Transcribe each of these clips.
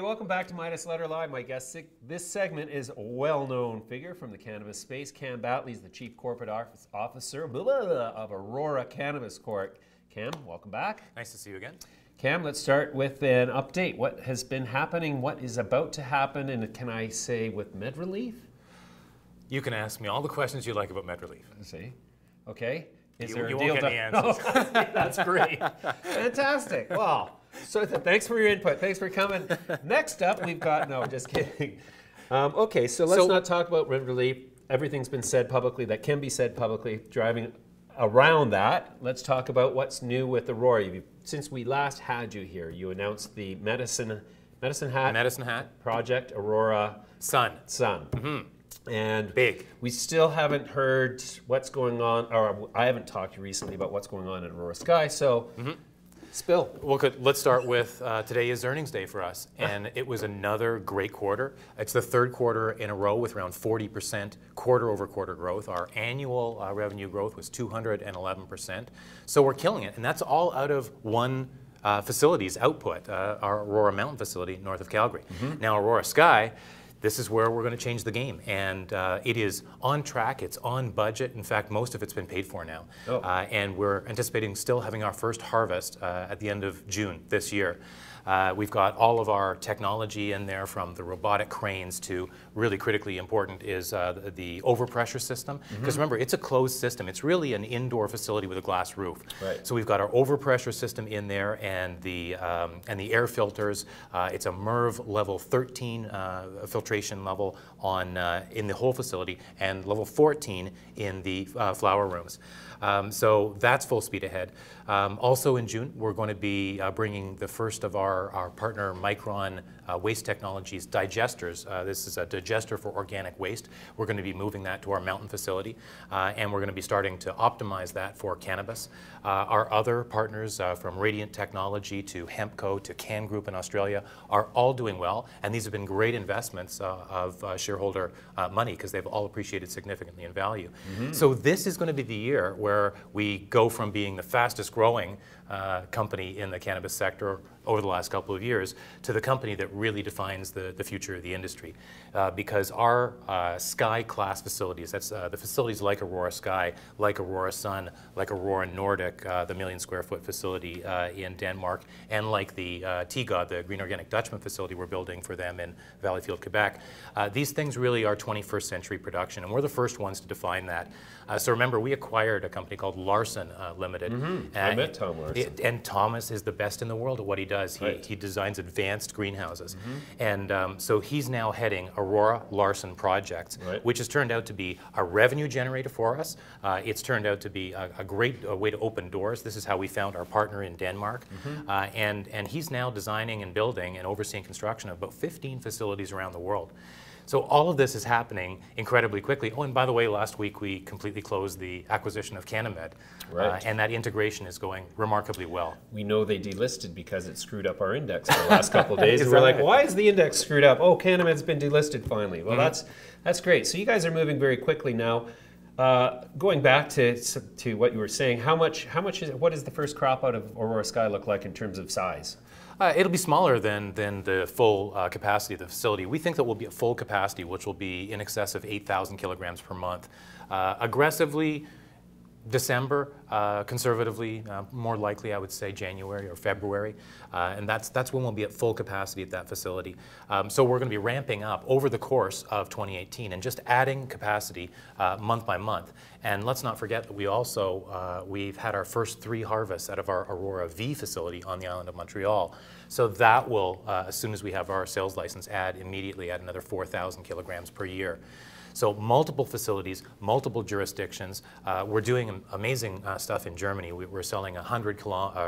welcome back to Midas Letter Live. My guest this segment is a well-known figure from the cannabis space. Cam Battley is the Chief Corporate Officer of Aurora Cannabis Corp. Cam, welcome back. Nice to see you again. Cam, let's start with an update. What has been happening? What is about to happen? And can I say with MedReleaf? You can ask me all the questions you like about MedReleaf. See, okay. You won't get any answers. Oh, that's great. Fantastic. Well, so thanks for your input. Thanks for coming. Next up, we've got, no, just kidding. Okay, so let's not talk about MedReleaf. Everything's been said publicly that can be said publicly. Driving around that, let's talk about what's new with Aurora. Since we last had you here, you announced the medicine hat project, Aurora Sun. Mm-hmm. And big. We still haven't heard what's going on, or I haven't talked to you recently about what's going on at Aurora Sky, so spill. Well, let's start with today is earnings day for us, and it was another great quarter. It's the third quarter in a row with around 40% quarter-over-quarter growth. Our annual revenue growth was 211%, so we're killing it, and that's all out of one facility's output, our Aurora Mountain facility north of Calgary. Now, Aurora Sky, this is where we're going to change the game, and it is on track, it's on budget. In fact, most of it's been paid for now. And we're anticipating still having our first harvest at the end of June this year. We've got all of our technology in there, from the robotic cranes to, really critically important, is the overpressure system. Because remember, it's a closed system. It's really an indoor facility with a glass roof. Right. So we've got our overpressure system in there, and the air filters. It's a MERV level 13 filtration level on in the whole facility, and level 14 in the flower rooms. So that's full speed ahead. Also in June, we're going to be bringing the first of our partner Micron Waste Technologies digesters. This is a digester for organic waste. We're going to be moving that to our mountain facility, and we're going to be starting to optimize that for cannabis. Our other partners, from Radiant Technology to Hempco to Can Group in Australia, are all doing well, and these have been great investments of shareholder money, because they've all appreciated significantly in value. So this is going to be the year where we go from being the fastest growing company in the cannabis sector over the last couple of years to the company that really defines the future of the industry. Because our Sky class facilities, that's the facilities like Aurora Sky, like Aurora Sun, like Aurora Nordic, the million-square-foot facility in Denmark, and like the TGOD, the Green Organic Dutchman facility we're building for them in Valleyfield, Quebec. These things really are 21st century production, and we're the first ones to define that. So remember, we acquired a company called Larson Limited. I met Tom Larson. And Thomas is the best in the world at what he does. He designs advanced greenhouses. And so he's now heading Aurora Larson Projects, which has turned out to be a revenue generator for us. It's turned out to be a great way to open doors. This is how we found our partner in Denmark. And he's now designing and building and overseeing construction of about 15 facilities around the world. So all of this is happening incredibly quickly. Oh, and by the way, last week we completely closed the acquisition of CanAmed, and that integration is going remarkably well. We know they delisted because it screwed up our index for the last couple of days. And we're like, why is the index screwed up? Oh, CanAmed's been delisted finally. Well, that's great. So you guys are moving very quickly now. Going back to what you were saying, what does the first crop out of Aurora Sky look like in terms of size? It'll be smaller than the full capacity of the facility. We think that we'll be at full capacity, which will be in excess of 8,000 kilograms per month. Aggressively, December, conservatively, more likely I would say January or February, and that's when we'll be at full capacity at that facility. So we're going to be ramping up over the course of 2018 and just adding capacity month by month. And let's not forget that we also, we've had our first 3 harvests out of our Aurora V facility on the island of Montreal. So that will, as soon as we have our sales license, immediately add another 4,000 kilograms per year. So multiple facilities, multiple jurisdictions. We're doing amazing stuff in Germany. We're selling 100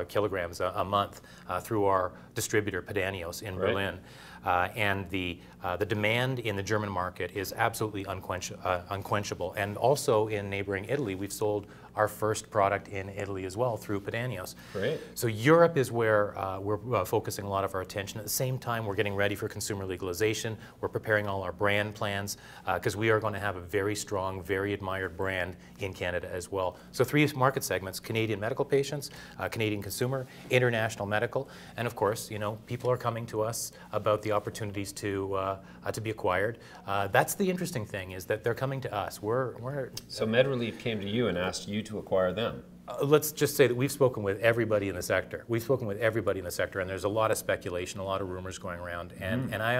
kilograms a month through our distributor Pedanios in Berlin. And the demand in the German market is absolutely unquenchable. And also in neighboring Italy, we've sold our first product in Italy as well through Pedanios. Great. So Europe is where we're focusing a lot of our attention. At the same time, we're getting ready for consumer legalization. We're preparing all our brand plans because we are going to have a very strong, very admired brand in Canada as well. So 3 market segments: Canadian medical patients, Canadian consumer, international medical, and of course, you know, people are coming to us about the opportunities to be acquired. That's the interesting thing, is that they're coming to us. So MedReleaf came to you and asked you to acquire them. Let's just say that we've spoken with everybody in the sector. We've spoken with everybody in the sector, and there's a lot of speculation, a lot of rumors going around. And I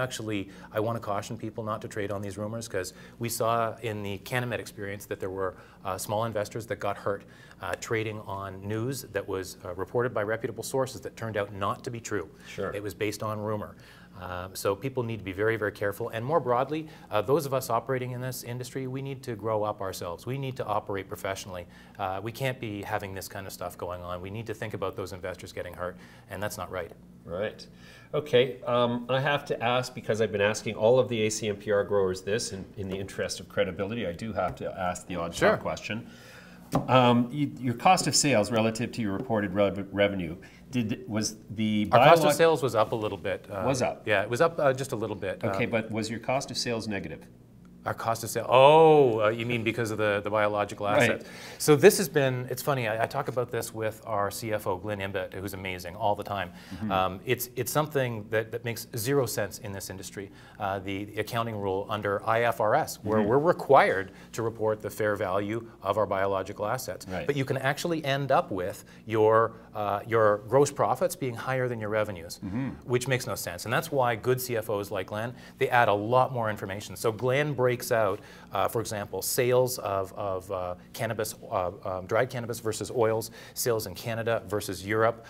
want to caution people not to trade on these rumors, because we saw in the CanAmed experience that there were small investors that got hurt trading on news that was reported by reputable sources that turned out not to be true. Sure. It was based on rumor. So people need to be very, very careful. And more broadly, those of us operating in this industry, we need to grow up ourselves. We need to operate professionally. We can't be having this kind of stuff going on. We need to think about those investors getting hurt, and that's not right. Right. Okay. I have to ask, because I've been asking all of the ACMPR growers this, in the interest of credibility, I do have to ask the odd shot question. Your cost of sales relative to your reported revenue, our cost of sales was up a little bit. Was up? Yeah, it was up just a little bit. Okay, but was your cost of sales negative? Our cost of sale. Oh, you mean because of the biological assets? Right. So this has been, it's funny, I talk about this with our CFO, Glenn Imbett, who's amazing all the time. It's something that makes zero sense in this industry. The accounting rule under IFRS, where we're required to report the fair value of our biological assets. Right. But you can actually end up with your gross profits being higher than your revenues, which makes no sense. And that's why good CFOs like Glenn, they add a lot more information. So Glenn breaks out, for example, sales of cannabis, dried cannabis versus oils, sales in Canada versus Europe.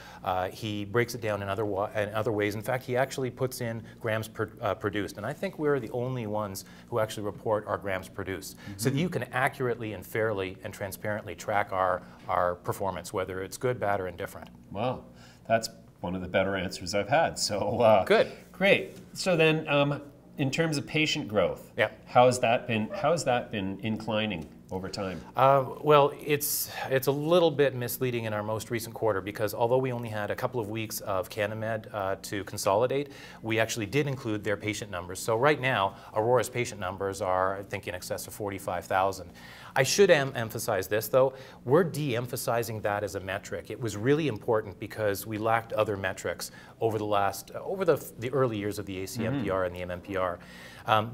He breaks it down in other ways. In fact, he actually puts in grams produced. And I think we're the only ones who actually report our grams produced. So that you can accurately and fairly and transparently track our performance, whether it's good, bad, or indifferent. Wow, that's one of the better answers I've had. So good. Great. So then, in terms of patient growth, how has that been inclining over time? Well, it's a little bit misleading in our most recent quarter, because although we only had a couple of weeks of CanAmed to consolidate, we actually did include their patient numbers. So right now, Aurora's patient numbers are, I think, in excess of 45,000. I should emphasize this, though. We're de-emphasizing that as a metric. It was really important because we lacked other metrics over the early years of the ACMPR and the MMPR.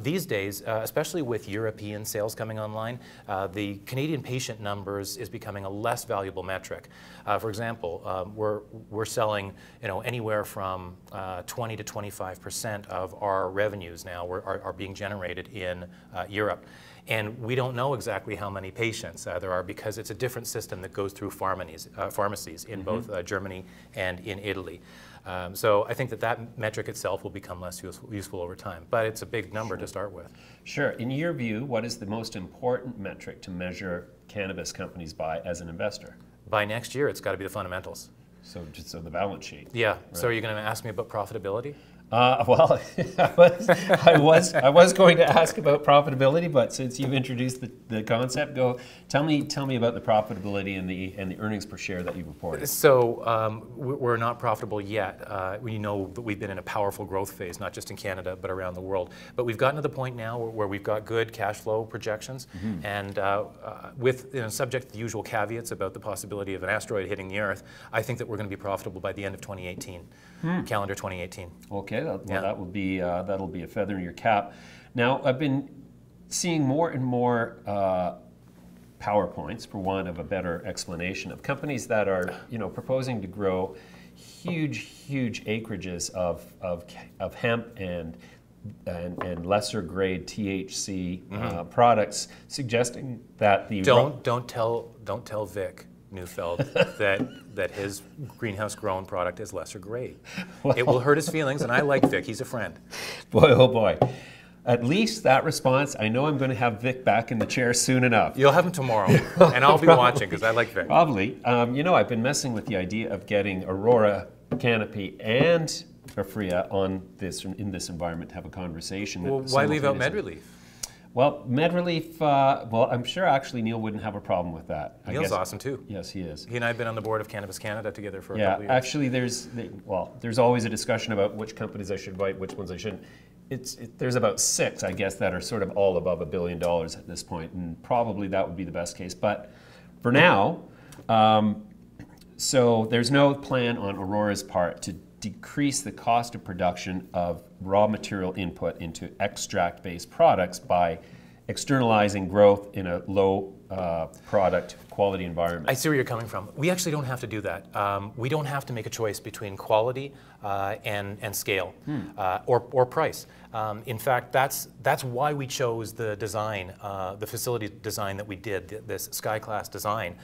These days, especially with European sales coming online, the Canadian patient numbers is becoming a less valuable metric. For example, we're selling anywhere from 20 to 25% of our revenues now are being generated in Europe. And we don't know exactly how many patients there are, because it's a different system that goes through pharmacies in both Germany and in Italy. So I think that metric itself will become less useful over time, but it's a big number to start with. Sure. In your view, what is the most important metric to measure cannabis companies by as an investor? By next year, it's got to be the fundamentals. So the balance sheet. Yeah. Right. So are you going to ask me about profitability? Well, I was going to ask about profitability, but since you've introduced the concept, tell me about the profitability and the earnings per share that you've reported. So we're not profitable yet. We know that we've been in a powerful growth phase, not just in Canada, but around the world. But we've gotten to the point now where we've got good cash flow projections, and with subject to the usual caveats about the possibility of an asteroid hitting the Earth, I think that we're going to be profitable by the end of 2018, calendar 2018. Okay. Well, that'll be a feather in your cap. Now, I've been seeing more and more PowerPoints, for want of a better explanation, of companies that are proposing to grow huge acreages of hemp and lesser grade THC products, suggesting that the don't tell Vic Neufeld that his greenhouse grown product is lesser grade. Well, it will hurt his feelings, and I like Vic. He's a friend. Boy, oh boy. At least that response, I know I'm going to have Vic back in the chair soon enough. You'll have him tomorrow, and I'll be watching because I like Vic. Probably. I've been messing with the idea of getting Aurora, Canopy, and Aphria in this environment to have a conversation. Well, why leave out MedReleaf? Well, MedReleaf, I'm sure actually Neil wouldn't have a problem with that. Neil's awesome too. Yes, he is. He and I have been on the board of Cannabis Canada together for a couple of years. Actually there's always a discussion about which companies I should invite, which ones I shouldn't. There's about 6, I guess, that are sort of all above $1 billion at this point, and probably that would be the best case. But for now, so there's no plan on Aurora's part decrease the cost of production of raw material input into extract-based products by externalizing growth in a low product quality environment. I see where you're coming from. We actually don't have to do that. We don't have to make a choice between quality and scale or price. In fact, that's why we chose the design, the facility design that we did, this Sky Class design,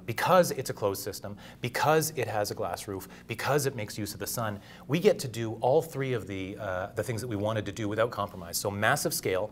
because it's a closed system, because it has a glass roof, because it makes use of the sun. We get to do all three of the things that we wanted to do without compromise. So massive scale,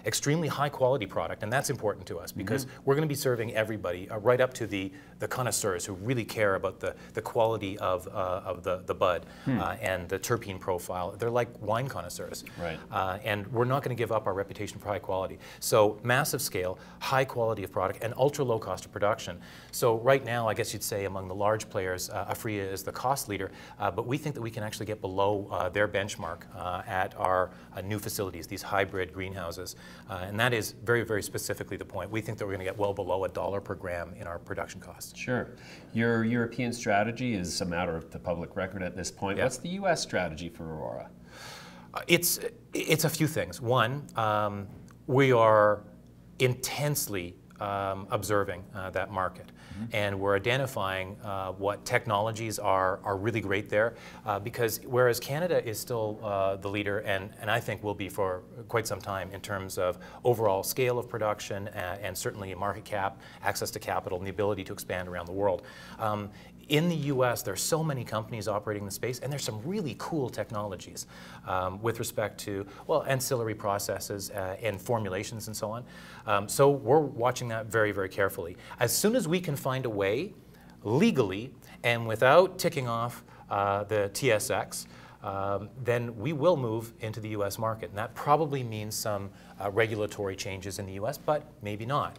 extremely high quality product, and that's important to us because we're going to be serving everybody, right up to the connoisseurs who really care about the quality of the bud and the terpene profile. They're like wine connoisseurs. Right. And we're not going to give up our reputation for high quality. So massive scale, high quality of product, and ultra low cost of production. So right now, I guess you'd say among the large players, Aphria is the cost leader, but we think that we can actually get below their benchmark at our new facilities, these hybrid greenhouses. And that is very, very specifically the point. We think that we're going to get well below $1 per gram in our production costs. Sure. Your European strategy is a matter of the public record at this point. Yeah. What's the U.S. strategy for Aurora? It's a few things. One, we are intensely observing that market. And we're identifying what technologies are really great there, because whereas Canada is still the leader, and I think will be for quite some time in terms of overall scale of production and certainly market cap, access to capital, and the ability to expand around the world. In the US, there's so many companies operating in the space, and there's some really cool technologies with respect to, well, ancillary processes and formulations and so on. So we're watching that very, very carefully. As soon as we can find a way, legally, and without ticking off the TSX, then we will move into the US market. And that probably means some regulatory changes in the US, but maybe not.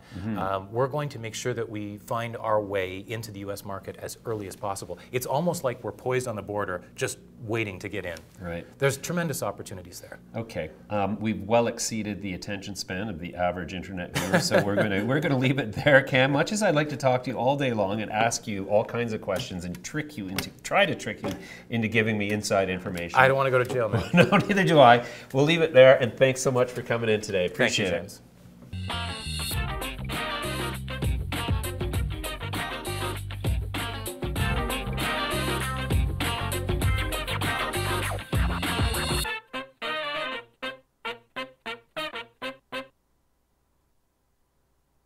We're going to make sure that we find our way into the US market as early as possible. It's almost like we're poised on the border, just waiting to get in. Right. There's tremendous opportunities there. Okay. We've well exceeded the attention span of the average internet viewer, so we're gonna leave it there, Cam. Much as I'd like to talk to you all day long and ask you all kinds of questions and try to trick you into giving me inside information. I don't want to go to jail, man. No, neither do I. We'll leave it there, and thanks so much for coming in today. Appreciate it. Thank you, James.